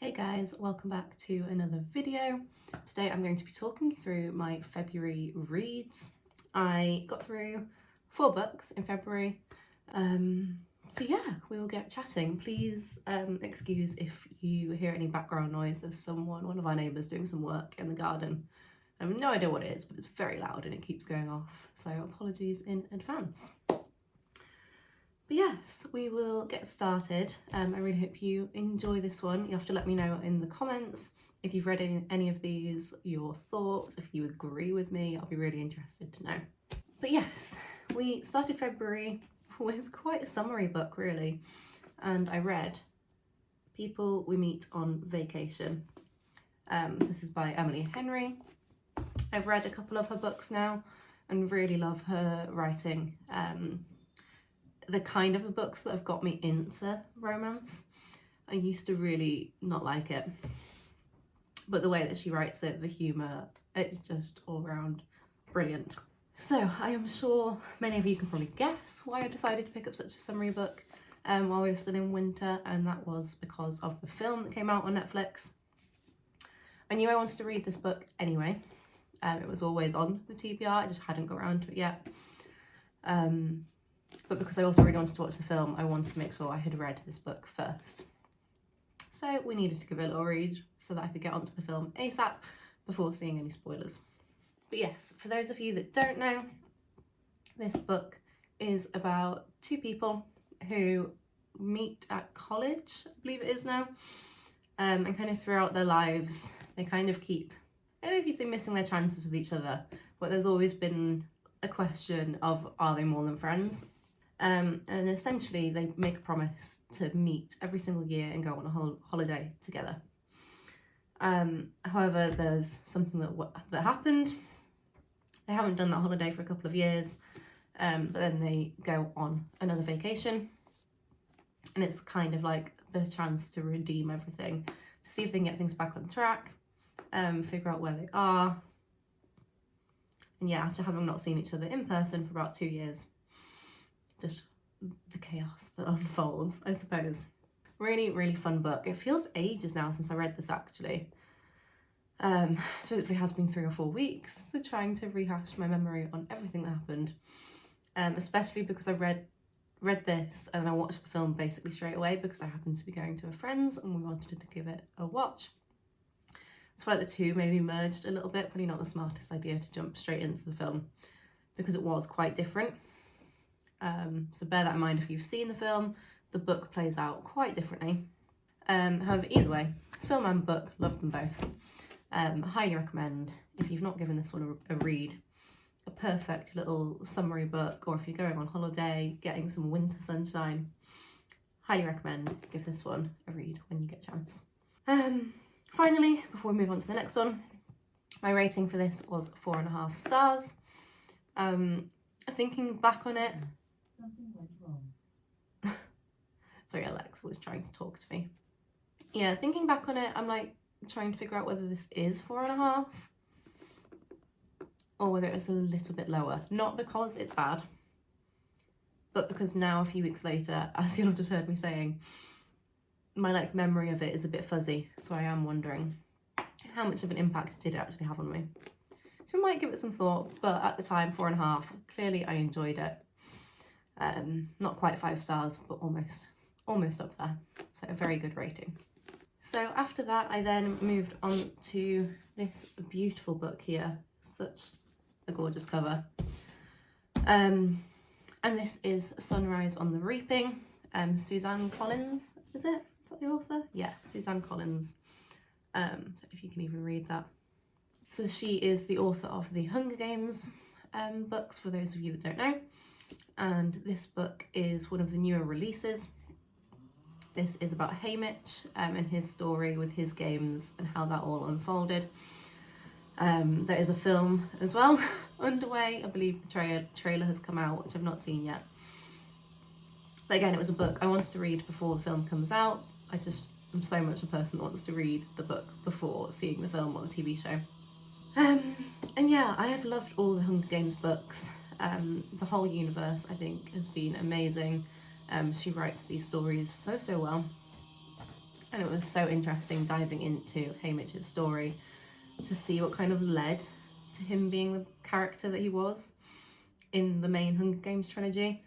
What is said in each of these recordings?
Hey guys, welcome back to another video. Today I'm going to be talking through my February reads. I got through 4 books in February, so yeah, we will get chatting. Please excuse if you hear any background noise. There's one of our neighbours doing some work in the garden. I have no idea what it is, but it's very loud and it keeps going off, so apologies in advance. But yes, we will get started. I really hope you enjoy this one. You have to let me know in the comments if you've read any of these, your thoughts, if you agree with me. I'll be really interested to know. But yes, we started February with quite a summary book really, and I read People We Meet on Vacation. This is by Emily Henry. I've read a couple of her books now and really love her writing. The kind of the books that have got me into romance. I used to really not like it, but the way that she writes it, the humour, it's just all around brilliant. So I am sure many of you can probably guess why I decided to pick up such a summary book while we were still in winter, and that was because of the film that came out on Netflix. I knew I wanted to read this book anyway. It was always on the TBR, I just hadn't got around to it yet. But because I also really wanted to watch the film, I wanted to make sure I had read this book first. So we needed to give it a little read so that I could get onto the film ASAP before seeing any spoilers. But yes, for those of you that don't know, this book is about 2 people who meet at college, I believe it is now, and kind of throughout their lives, they kind of keep, I don't know if you say missing their chances with each other, but there's always been a question of, are they more than friends? And essentially they make a promise to meet every single year and go on a holiday together. However, there's something that happened. They haven't done that holiday for a couple of years, but then they go on another vacation, and it's kind of like the chance to redeem everything, to see if they can get things back on track, figure out where they are. And yeah, after having not seen each other in person for about 2 years, just the chaos that unfolds, I suppose. Really, really fun book. It feels ages now since I read this actually. So it probably has been 3 or 4 weeks, so trying to rehash my memory on everything that happened. Especially because I read this and I watched the film basically straight away because I happened to be going to a friend's and we wanted to give it a watch. So like the two maybe merged a little bit, probably not the smartest idea to jump straight into the film because it was quite different. So bear that in mind if you've seen the film. The book plays out quite differently. However, either way, film and book, loved them both. Highly recommend if you've not given this one a read. A perfect little summary book, or if you're going on holiday, getting some winter sunshine. Highly recommend give this one a read when you get a chance. Finally, before we move on to the next one, my rating for this was 4.5 stars. Thinking back on it, something went wrong. Sorry, Alexa was trying to talk to me. Yeah, thinking back on it, I'm like trying to figure out whether this is 4.5 or whether it's a little bit lower. Not because it's bad, but because now a few weeks later, as you'll have just heard me saying, my memory of it is a bit fuzzy. So I am wondering how much of an impact did it actually have on me. So we might give it some thought, but at the time, 4.5. Clearly I enjoyed it. Not quite 5 stars, but almost up there. So a very good rating. So after that, I then moved on to this beautiful book here. Such a gorgeous cover. And this is Sunrise on the Reaping. Suzanne Collins, is it? Is that the author? Yeah, Suzanne Collins. I don't know if you can even read that. So she is the author of the Hunger Games books, for those of you that don't know. And this book is one of the newer releases. This is about Haymitch and his story with his games and how that all unfolded. There is a film as well underway. I believe the trailer has come out, which I've not seen yet. But again, it was a book I wanted to read before the film comes out. I'm so much a person that wants to read the book before seeing the film or the TV show. And yeah, I have loved all the Hunger Games books. The whole universe, I think, has been amazing. She writes these stories so well. And it was so interesting diving into Haymitch's story to see what kind of led to him being the character that he was in the main Hunger Games trilogy.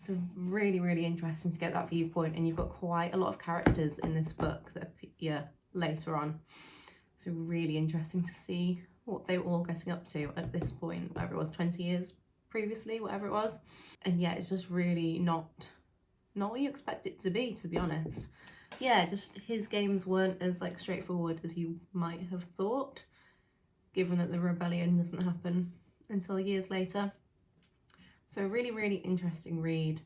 So really, really interesting to get that viewpoint, and you've got quite a lot of characters in this book that appear later on. So really interesting to see what they were all getting up to at this point, whatever it was, 20 years previously, whatever it was. And yeah, it's just really not what you expect it to be honest. Yeah, just his games weren't as like straightforward as you might have thought, given that the rebellion doesn't happen until years later. So really, really interesting read.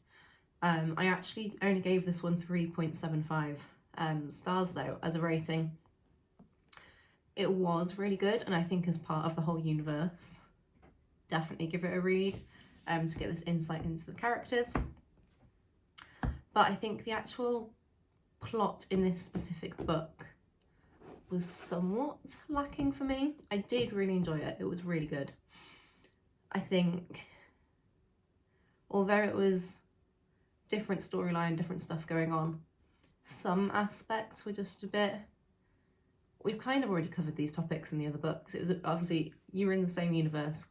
I actually only gave this one 3.75 stars though as a rating. It was really good, and I think as part of the whole universe, definitely give it a read to get this insight into the characters. But I think the actual plot in this specific book was somewhat lacking for me. I did really enjoy it. It was really good. I think although it was different storyline, different stuff going on, some aspects were just a bit... We've kind of already covered these topics in the other books. It was obviously, you were in the same universe.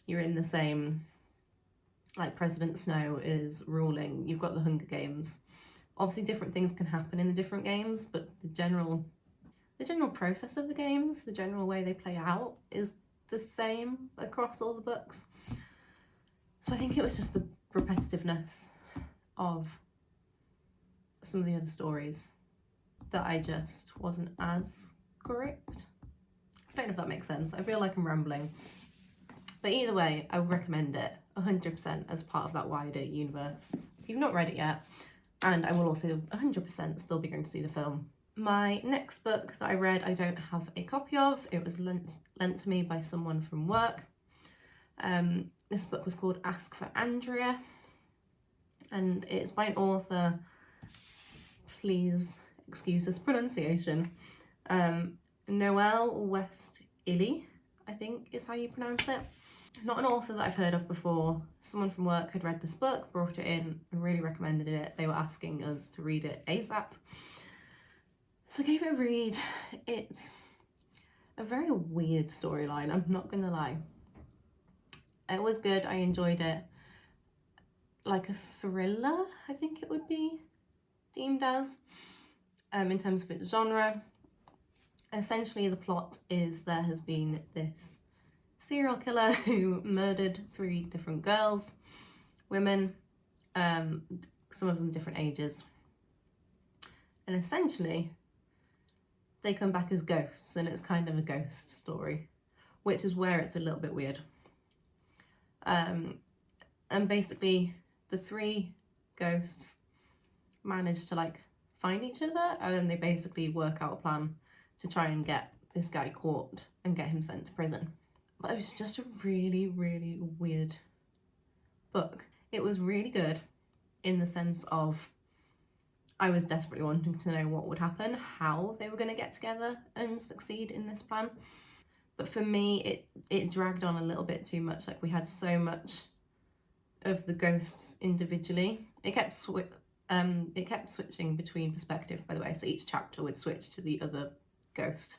You're in the same, like President Snow is ruling. You've got the Hunger Games. Obviously different things can happen in the different games, but the general process of the games, the general way they play out is the same across all the books. So I think it was just the repetitiveness of some of the other stories that I just wasn't as gripped. I don't know if that makes sense. I feel like I'm rambling. But either way, I would recommend it 100% as part of that wider universe. If you've not read it yet, and I will also 100% still be going to see the film. My next book that I read, I don't have a copy of. It was lent to me by someone from work. This book was called Ask for Andrea, and it's by an author, please excuse this pronunciation, Noelle West Illy, I think is how you pronounce it. Not an author that I've heard of before. Someone from work had read this book, brought it in and really recommended it. They were asking us to read it ASAP. So I gave it a read. It's a very weird storyline, I'm not gonna lie. It was good, I enjoyed it. Like a thriller, I think it would be deemed as, in terms of its genre. Essentially the plot is there has been this serial killer who murdered 3 different girls, women, some of them different ages. And essentially they come back as ghosts, and it's kind of a ghost story, which is where it's a little bit weird. And basically the 3 ghosts manage to like find each other, and then they basically work out a plan to try and get this guy caught and get him sent to prison. But it was just a really, really weird book. It was really good in the sense of I was desperately wanting to know what would happen, how they were going to get together and succeed in this plan. But for me, it dragged on a little bit too much. Like, we had so much of the ghosts individually. It kept switching between perspective, by the way, so each chapter would switch to the other ghost.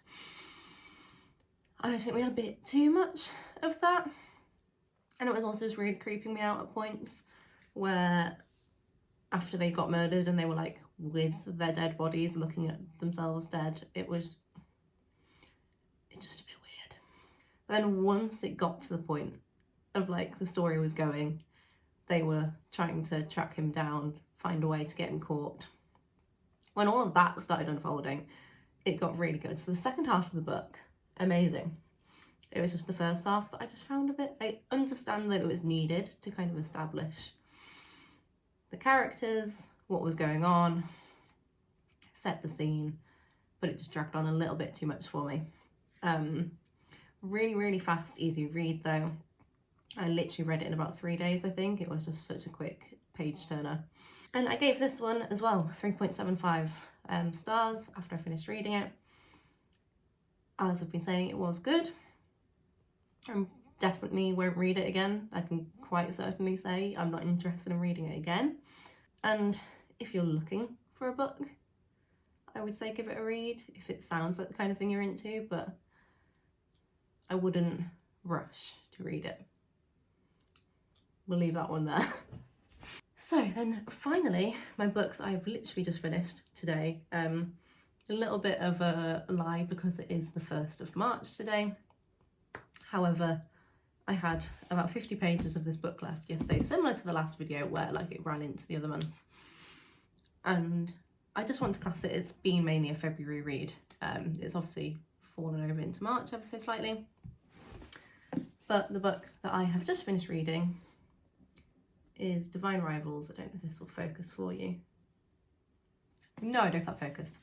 And I think we had a bit too much of that. And it was also just really creeping me out at points where after they got murdered and they were like with their dead bodies looking at themselves dead, it's just a bit weird. But then once it got to the point of like the story was going, they were trying to track him down, find a way to get him caught. When all of that started unfolding, it got really good. So the second half of the book, amazing. It was just the first half that I just found a bit... I understand that it was needed to kind of establish the characters, what was going on, set the scene, but it just dragged on a little bit too much for me. Really, really fast, easy read though. I literally read it in about 3 days, I think. It was just such a quick page turner. And I gave this one as well 3.75 stars after I finished reading it. As I've been saying, it was good. I definitely won't read it again. I can quite certainly say I'm not interested in reading it again. And if you're looking for a book, I would say give it a read if it sounds like the kind of thing you're into, but I wouldn't rush to read it. We'll leave that one there. So then finally, my book that I've literally just finished today. A little bit of a lie because it is the 1st of March today. However, I had about 50 pages of this book left yesterday, similar to the last video where like it ran into the other month. And I just want to class it as being mainly a February read. It's obviously fallen over into March ever so slightly. But the book that I have just finished reading is Divine Rivals. I don't know if this will focus for you. No, I don't know if that focused.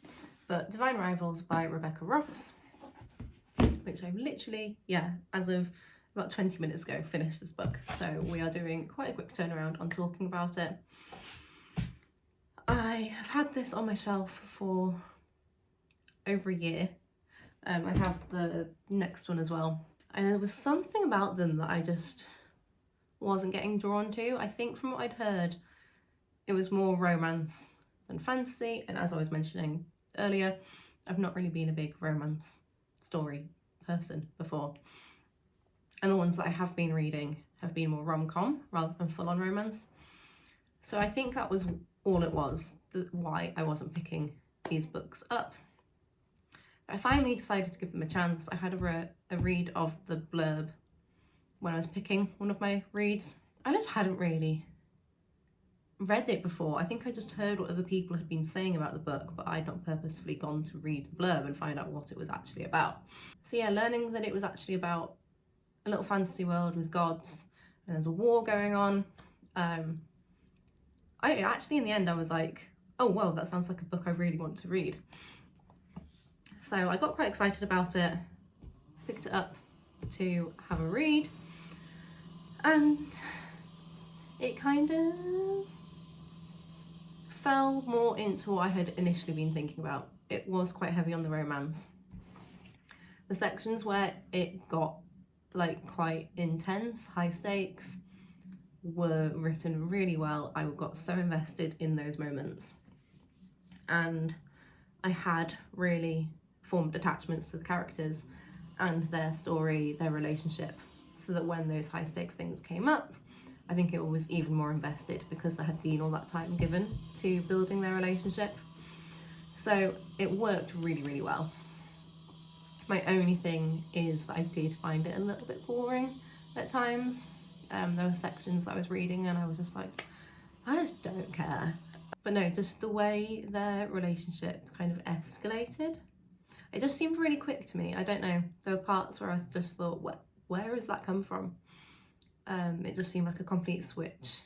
But Divine Rivals by Rebecca Ross, which I've literally, as of about 20 minutes ago, finished this book. So we are doing quite a quick turnaround on talking about it. I have had this on my shelf for over a year. I have the next one as well. And there was something about them that I just wasn't getting drawn to. I think from what I'd heard, it was more romance than fantasy. And as I was mentioning earlier, I've not really been a big romance story person before. And the ones that I have been reading have been more rom-com rather than full-on romance. So I think that was all it was, why I wasn't picking these books up. I finally decided to give them a chance. I had a read of the blurb when I was picking one of my reads. I just hadn't really read it before. I think I just heard what other people had been saying about the book, but I'd not purposefully gone to read the blurb and find out what it was actually about. So yeah, learning that it was actually about a little fantasy world with gods and there's a war going on. I actually, in the end, I was like, oh, wow, that sounds like a book I really want to read. So I got quite excited about it, picked it up to have a read, and it kind of fell more into what I had initially been thinking about. It was quite heavy on the romance. The sections where it got like quite intense, high stakes, were written really well. I got so invested in those moments, and I had really formed attachments to the characters and their story, their relationship, so that when those high stakes things came up, I think it was even more invested because there had been all that time given to building their relationship. So it worked really, really well. My only thing is that I did find it a little bit boring at times. There were sections that I was reading and I was just like, I just don't care. But no, just the way their relationship kind of escalated, it just seemed really quick to me. I don't know, there were parts where I just thought, where has that come from? It just seemed like a complete switch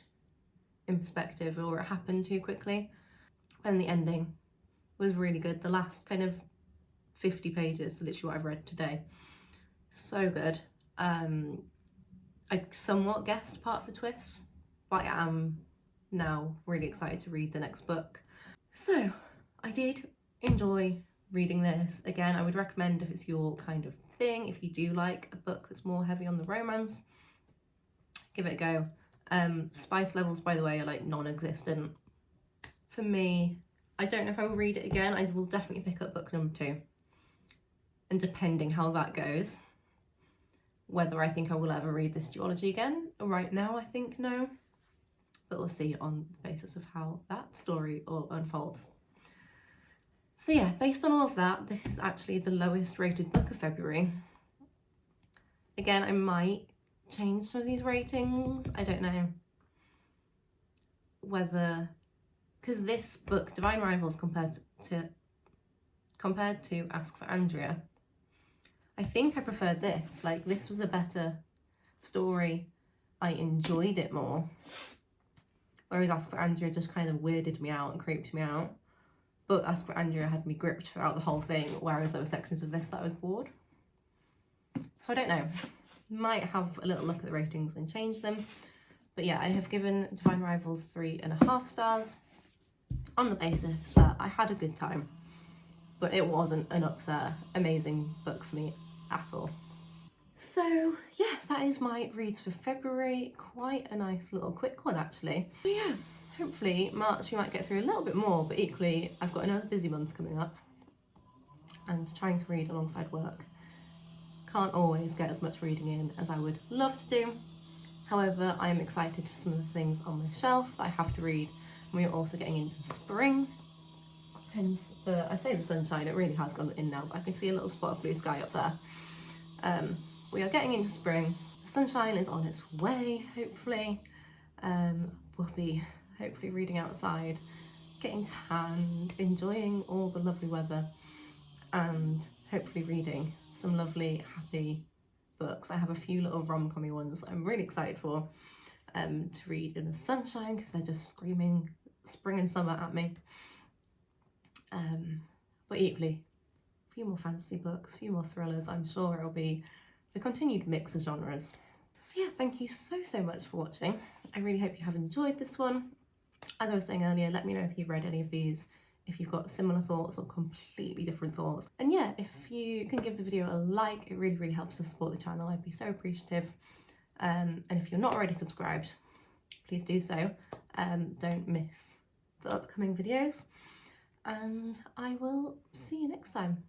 in perspective, or it happened too quickly. And the ending was really good. The last kind of 50 pages, literally what I've read today, so good. I somewhat guessed part of the twist, but I am now really excited to read the next book. So I did enjoy reading this. Again, I would recommend if it's your kind of thing, if you do like a book that's more heavy on the romance, give it a go. Spice levels, by the way, are like non-existent. For me, I don't know if I will read it again. I will definitely pick up book number 2. And depending how that goes, whether I think I will ever read this duology again. Right now, I think no. But we'll see on the basis of how that story all unfolds. So yeah, based on all of that, this is actually the lowest rated book of February. Again, I might change some of these ratings. I don't know whether, because this book, Divine Rivals, compared to Ask for Andrea, I think I preferred this. Like, this was a better story. I enjoyed it more. Whereas Ask for Andrea just kind of weirded me out and creeped me out. But Ask for Andrea had me gripped throughout the whole thing, whereas there were sections of this that I was bored. So I don't know. Might have a little look at the ratings and change them. But yeah, I have given Divine Rivals 3.5 stars on the basis that I had a good time. But it wasn't an up there amazing book for me at all. So yeah, that is my reads for February. Quite a nice little quick one actually. So yeah, hopefully March we might get through a little bit more, but equally I've got another busy month coming up and trying to read alongside work. Can't always get as much reading in as I would love to do. However, I am excited for some of the things on my shelf that I have to read. We are also getting into spring. Hence, I say the sunshine, it really has gone in now, but I can see a little spot of blue sky up there. We are getting into spring. The sunshine is on its way, hopefully. We'll be hopefully reading outside, getting tanned, enjoying all the lovely weather, and hopefully reading some lovely, happy books. I have a few little rom-com-y ones I'm really excited for to read in the sunshine because they're just screaming spring and summer at me. But equally, a few more fantasy books, a few more thrillers. I'm sure it'll be the continued mix of genres. So yeah, thank you so much for watching. I really hope you have enjoyed this one. As I was saying earlier, let me know if you've read any of these, if you've got similar thoughts or completely different thoughts. And yeah, if you can give the video a like, it really helps to support the channel. I'd be so appreciative. And if you're not already subscribed, please do so. Don't miss the upcoming videos. And I will see you next time.